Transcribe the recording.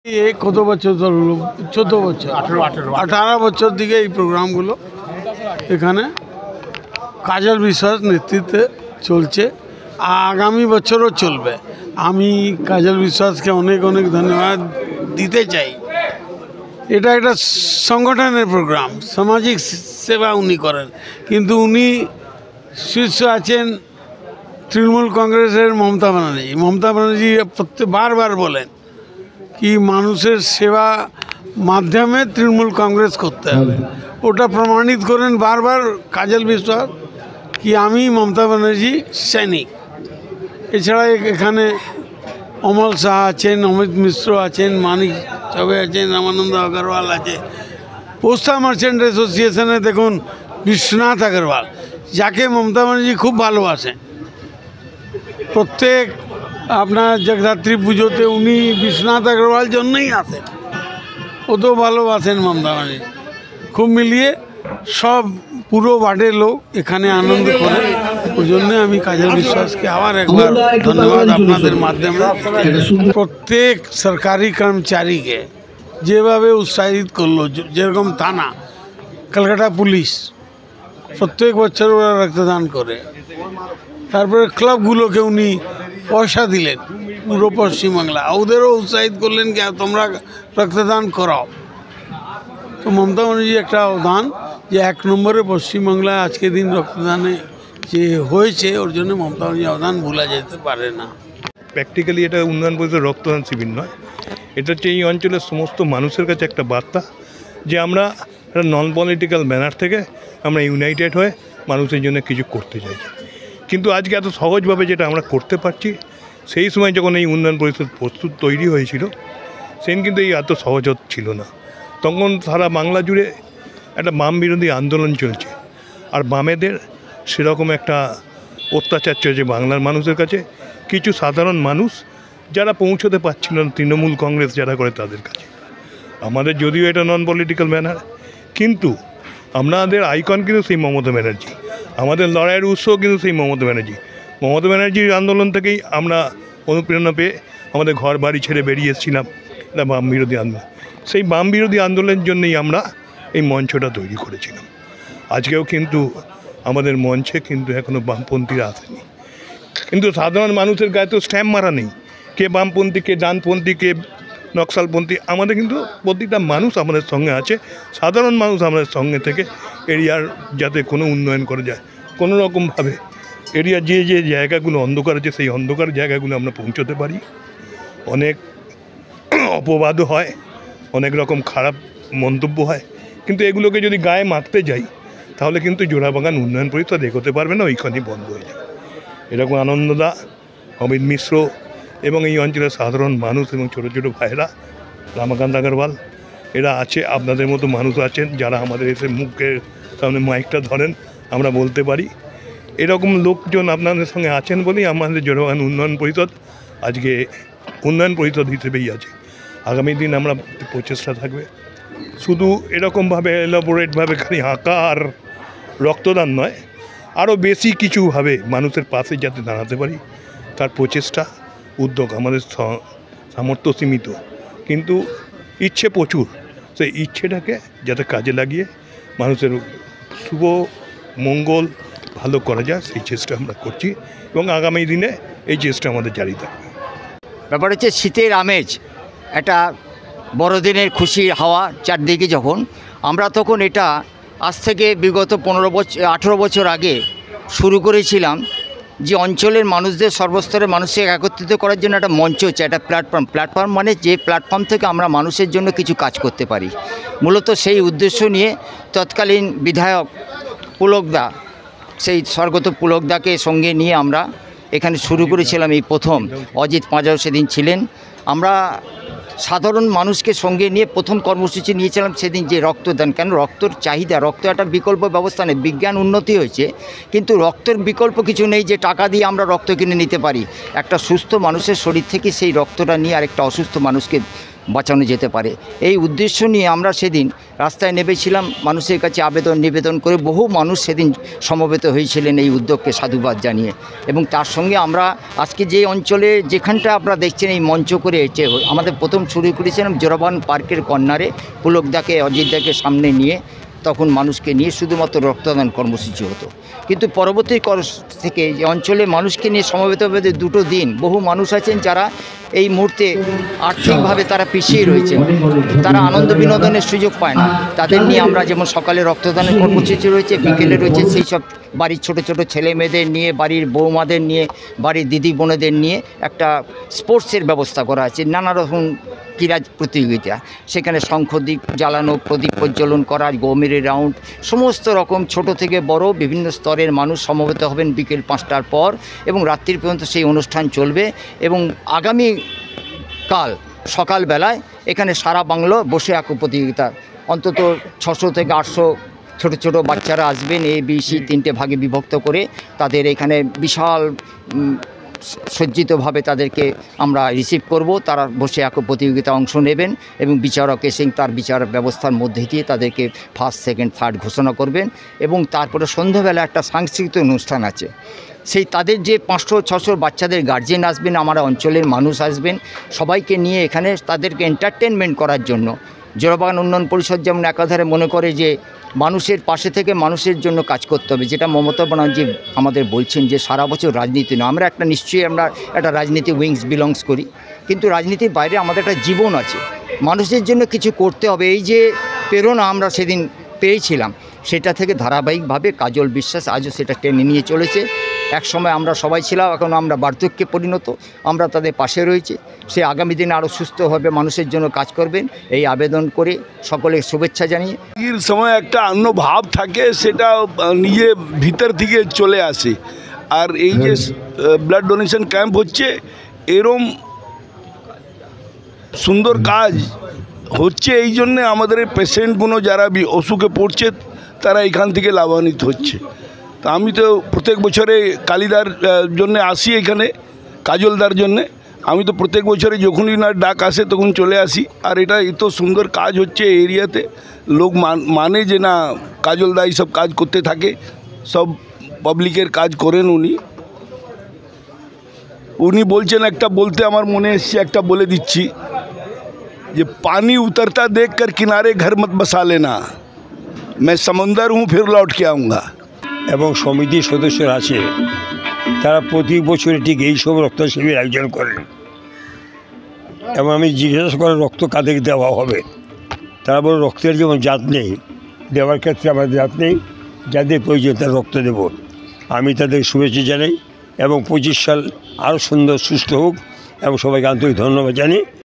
এই কত বছর ধরে হলো? 14 বছর, 18 বছর দিকে এই প্রোগ্রামগুলো এখানে কাজল বিশ্বাস নেতৃত্বে চলছে। আগামী বছরও চলবে। আমি কাজল বিশ্বাসকে অনেক অনেক ধন্যবাদ দিতে চাই। এটা একটা সংগঠনের প্রোগ্রাম, সামাজিক সেবা উনি করেন, কিন্তু উনি শীর্ষ আছেন তৃণমূল কংগ্রেসের মমতা ব্যানার্জি। মমতা ব্যানার্জি বারবার বলেন কি মানুষের সেবা মাধ্যমে তৃণমূল কংগ্রেস করতে হবে, ওটা প্রমাণিত করেন বারবার কাজল বিশ্বাস কি আমি মমতা ব্যানার্জি সৈনিক। এছাড়া এখানে অমল শাহ আছেন, অমিত মিশ্র আছেন, মানিক চবে আছেন, রামানন্দ আগরওয়াল আছে। পোস্তা মার্চেন্ট অ্যাসোসিয়েশনে দেখুন বিশ্বনাথ আগরওয়াল, যাকে মমতা ব্যানার্জি খুব ভালোবাসেন। প্রত্যেক আপনার জগদ্ধাত্রী পুজোতে উনি বিশ্বনাথ আগরওয়াল জন্যই আসেন, ও তো ভালোবাসেন মমতা ব্যানার্জি। খুব মিলিয়ে সব পুরো ওয়ার্ডের লোক এখানে আনন্দ করে। ওই জন্যে আমি কাজল বিশ্বাসকে আবার একবার ধন্যবাদ আপনাদের মাধ্যমে। প্রত্যেক সরকারি কর্মচারীকে যেভাবে উৎসাহিত করলো, যেরকম থানা, কলকাতা পুলিশ প্রত্যেক বছর ওরা রক্তদান করে। তারপরে ক্লাবগুলোকে উনি পয়সা দিলেন পুরো পশ্চিমবাংলা, ওদেরও উৎসাহিত করলেন কি তোমরা রক্তদান করাও। তো মমতা ব্যানার্জি একটা অবদান যে 1 নম্বরে পশ্চিমবাংলায় আজকে দিন রক্তদানে যে হয়েছে, ওর জন্য মমতা ব্যানার্জি অবদান ভোলা যেতে পারে না। প্র্যাকটিক্যালি এটা উন্নয়ন পরিষদের রক্তদান শিবির নয়, এটা হচ্ছে এই অঞ্চলের সমস্ত মানুষের কাছে একটা বার্তা যে আমরা একটা নন পলিটিক্যাল ব্যানার থেকে আমরা ইউনাইটেড হয়ে মানুষের জন্য কিছু করতে চাইছি। কিন্তু আজকে এত সহজভাবে যেটা আমরা করতে পারছি, সেই সময় যখন এই উন্নয়ন পরিষদ প্রস্তুত তৈরি হয়েছিল সেদিন কিন্তু এই এত সহজ ছিল না। তখন সারা বাংলা জুড়ে একটা বাম বিরোধী আন্দোলন চলছে, আর বামেদের সেরকম একটা অত্যাচার চলছে বাংলার মানুষের কাছে। কিছু সাধারণ মানুষ যারা পৌঁছতে পারছিল না তৃণমূল কংগ্রেস যারা করে তাদের কাছে। আমাদের যদিও এটা নন পলিটিক্যাল ব্যানার, কিন্তু আমাদের আইকন কিন্তু সেই মমতা ব্যানার্জি, আমাদের লড়াইয়ের উৎসও কিন্তু সেই মমতা ব্যানার্জি। মমতা ব্যানার্জির আন্দোলন থেকেই আমরা অনুপ্রেরণা পেয়ে আমাদের ঘর বাড়ি ছেড়ে বেরিয়ে এসেছিলাম এটা বাম বিরোধী আন্দোলন। সেই বাম বিরোধী আন্দোলনের জন্যই আমরা এই মঞ্চটা তৈরি করেছিলাম। আজকেও কিন্তু আমাদের মঞ্চে কিন্তু এখনও বামপন্থীরা আসেনি, কিন্তু সাধারণ মানুষের গায়ে তো স্ট্যাম্প মারা নেই, কে বামপন্থী, কে ডানপন্থী, কে নকশালপন্থী। আমাদের কিন্তু প্রতিটা মানুষ আমাদের সঙ্গে আছে, সাধারণ মানুষ আমাদের সঙ্গে থেকে এরিয়ার যাতে কোনো উন্নয়ন করা যায়, কোনো রকমভাবে এরিয়ার যে যে জায়গাগুলো অন্ধকার আছে সেই অন্ধকার জায়গাগুলো আমরা পৌঁছতে পারি। অনেক অপবাদও হয়, অনেক রকম খারাপ মন্তব্য হয়, কিন্তু এগুলোকে যদি গায়ে মাখতে যাই তাহলে কিন্তু জোড়াবাগান উন্নয়ন পরিষদ এগোতে পারবে না, ওইখানেই বন্ধ হয়ে যাবে। এরকম আনন্দদা, অমিত মিশ্র এবং এই অঞ্চলের সাধারণ মানুষ এবং ছোটো ছোটো ভাইরা, রামাকান্ত আগরওয়াল, এরা আছে। আপনাদের মতো মানুষ আছেন যারা আমাদের এসে মুখের সামনে মাইকটা ধরেন, আমরা বলতে পারি। এরকম লোকজন আপনাদের সঙ্গে আছেন বলেই আমাদের জোড়াবাগান উন্নয়ন পরিষদ আজকে উন্নয়ন পরিষদ হিসেবেই আছে। আগামী দিন আমরা প্রচেষ্টা থাকবে, শুধু এরকমভাবে এলাবোরেটভাবে খালি আঁকা আর রক্তদান নয়, আরও বেশি কিছুভাবে মানুষের পাশে যাতে দাঁড়াতে পারি তার প্রচেষ্টা, উদ্যোগ। আমাদের সামর্থ্য সীমিত, কিন্তু ইচ্ছে প্রচুর। সেই ইচ্ছেটাকে যাতে কাজে লাগিয়ে মানুষের শুভ মঙ্গল ভালো করা যায় সেই চেষ্টা আমরা করছি, এবং আগামী দিনে এই চেষ্টা আমাদের জারি থাকবে। ব্যাপার হচ্ছে শীতের আমেজ, একটা বড়দিনের খুশির হাওয়া চারদিকে। যখন আমরা তখন এটা আজ থেকে বিগত 18 বছর আগে শুরু করেছিলাম যে অঞ্চলের মানুষদের, সর্বস্তরের মানুষকে একত্রিত করার জন্য একটা মঞ্চ হচ্ছে, একটা প্ল্যাটফর্ম মানে যে প্ল্যাটফর্ম থেকে আমরা মানুষের জন্য কিছু কাজ করতে পারি। মূলত সেই উদ্দেশ্য নিয়ে তৎকালীন বিধায়ক পুলকদা, সেই স্বর্গত পুলকদাকে সঙ্গে নিয়ে আমরা এখানে শুরু করেছিলাম। এই প্রথম অজিত পাঁজাও সেদিন ছিলেন। আমরা সাধারণ মানুষকে সঙ্গে নিয়ে প্রথম কর্মসূচি নিয়েছিলাম সেদিন, যে রক্তদান। কেন রক্তর চাহিদা, রক্ত একটা বিকল্প ব্যবস্থা নেই। বিজ্ঞান উন্নতি হয়েছে, কিন্তু রক্তের বিকল্প কিছু নেই যে টাকা দিয়ে আমরা রক্ত কিনে নিতে পারি। একটা সুস্থ মানুষের শরীর থেকে সেই রক্তটা নিয়ে আরেকটা অসুস্থ মানুষকে বাঁচানো যেতে পারে। এই উদ্দেশ্য নিয়ে আমরা সেদিন রাস্তায় নেমেছিলাম, মানুষের কাছে নিবেদন করে বহু মানুষ সেদিন সমবেত হয়েছিলেন এই উদ্যোগকে সাধুবাদ জানিয়ে। এবং তার সঙ্গে আমরা আজকে যে অঞ্চলে যেখানটা আপনারা দেখছেন এই মঞ্চ করে এসে আমাদের প্রথম শুরু করেছিলাম জোরাবান পার্কের কর্নারে, পুলকদাকে অজিতদাকে সামনে নিয়ে, তখন মানুষকে নিয়ে শুধুমাত্র রক্তদান কর্মসূচি হতো। কিন্তু পরবর্তী থেকে যে অঞ্চলে মানুষকে নিয়ে সমবেত হবে 2 দিন, বহু মানুষ আছেন যারা এই মুহূর্তে আর্থিকভাবে তারা পিছিয়ে রয়েছেন, তারা আনন্দ বিনোদনের সুযোগ পায় না। তাদের নিয়ে আমরা যেমন সকালে রক্তদানের কর্মসূচি রয়েছে, বিকেলে রয়েছে সেই সব বাড়ির ছোট ছোট ছেলে মেয়েদের নিয়ে, বাড়ির বৌমাদের নিয়ে, বাড়ির দিদি বোনেদের নিয়ে একটা স্পোর্টসের ব্যবস্থা করা আছে, নানা রকম ক্রীড়া প্রতিযোগিতা, সেখানে শঙ্খদ্বীপ জ্বালানো, প্রদীপ প্রজ্বলন করা, গৌমেরি রাউন্ড, সমস্ত রকম ছোট থেকে বড় বিভিন্ন স্তরের মানুষ সমবেত হবেন বিকেল 5টার পর এবং রাত্রির পর্যন্ত সেই অনুষ্ঠান চলবে। এবং আগামী কাল সকালবেলায় এখানে সারা বাংলা বসে আঁকো প্রতিযোগিতা, অন্তত 600 থেকে 800 ছোট ছোট বাচ্চারা আসবেন, ABC 3টে ভাগে বিভক্ত করে। তাদের এখানে বিশাল সজ্জিতভাবে তাদেরকে আমরা রিসিভ করব, তারা বসে আঁকো প্রতিযোগিতা অংশ নেবেন এবং বিচারক এসে তার বিচার ব্যবস্থার মধ্যে দিয়ে তাদেরকে ফার্স্ট, সেকেন্ড, থার্ড ঘোষণা করবেন। এবং তারপরে সন্ধ্যাবেলা একটা সাংস্কৃতিক অনুষ্ঠান আছে, সেই তাদের যে 500-600 বাচ্চাদের গার্জেন আসবেন, আমরা অঞ্চলের মানুষ আসবেন, সবাইকে নিয়ে এখানে তাদেরকে এন্টারটেনমেন্ট করার জন্য জোড়াবাগান উন্নয়ন পরিষদ যেমন একাধারে মনে করে যে মানুষের পাশে থেকে মানুষের জন্য কাজ করতে হবে, যেটা মমতা ব্যানার্জি আমাদের বলছেন যে সারা বছর রাজনীতি না, আমরা নিশ্চয়ই আমরা একটা রাজনীতি উইংস বিলংস করি, কিন্তু রাজনীতির বাইরে আমাদের একটা জীবন আছে, মানুষের জন্য কিছু করতে হবে। এই যে প্রেরণা আমরা সেদিন পেয়েছিলাম, সেটা থেকে ধারাবাহিকভাবে কাজল বিশ্বাস আজও সেটা টেনে নিয়ে চলেছে। একসময় আমরা সবাই ছিলাম, এখন আমরা বার্ধক্যে পরিণত, আমরা তাদের পাশে রয়েছে। সে আগামী দিনে আরও সুস্থভাবে মানুষের জন্য কাজ করবেন এই আবেদন করে সকলে শুভেচ্ছা জানিয়ে। এর সময় একটা অন্য ভাব থাকে, সেটা নিজে ভিতর থেকে চলে আসে। আর এই যে ব্লাড ডোনেশন ক্যাম্প হচ্ছে, এরম সুন্দর কাজ হচ্ছে এই জন্যে আমাদের পেশেন্টগুলো যারা অসুখে পড়ছে তারা এখান থেকে লাভান্বিত হচ্ছে। তা আমি তো প্রত্যেক বছরে কালিদার জন্য আসি, এখানে কাজলদার জন্যে আমি তো প্রত্যেক বছরে যখনই না ডাক আসে তখন চলে আসি। আর এটা এত সুন্দর কাজ হচ্ছে এরিয়াতে, লোক মানে যে না কাজলদা এইসব কাজ করতে থাকে, সব পাবলিকের কাজ করেন উনি বলছেন, একটা বলতে আমার মনে এসছে, একটা বলে দিচ্ছি যে पानी उतरता देखकर किनारे घर मत बसा लेना, मैं समंदर हूँ फिर लौट के आऊँगा। এবং সমিতির সদস্যরা আছে, তারা প্রতি বছর ঠিক এইসব রক্ত শিবির আয়োজন করেন। এবং আমি জিজ্ঞাসা করে রক্ত কাদেরকে দেওয়া হবে, তারা বলে রক্তের যেমন জাত নেই, দেওয়ার ক্ষেত্রে আমাদের জাত নেই, যাদের প্রয়োজন তার রক্ত দেব। আমি তাদের শুভেচ্ছা জানাই এবং 25 সাল আরও সুন্দর সুস্থ হোক এবং সবাইকে আন্তরিক ধন্যবাদ জানি।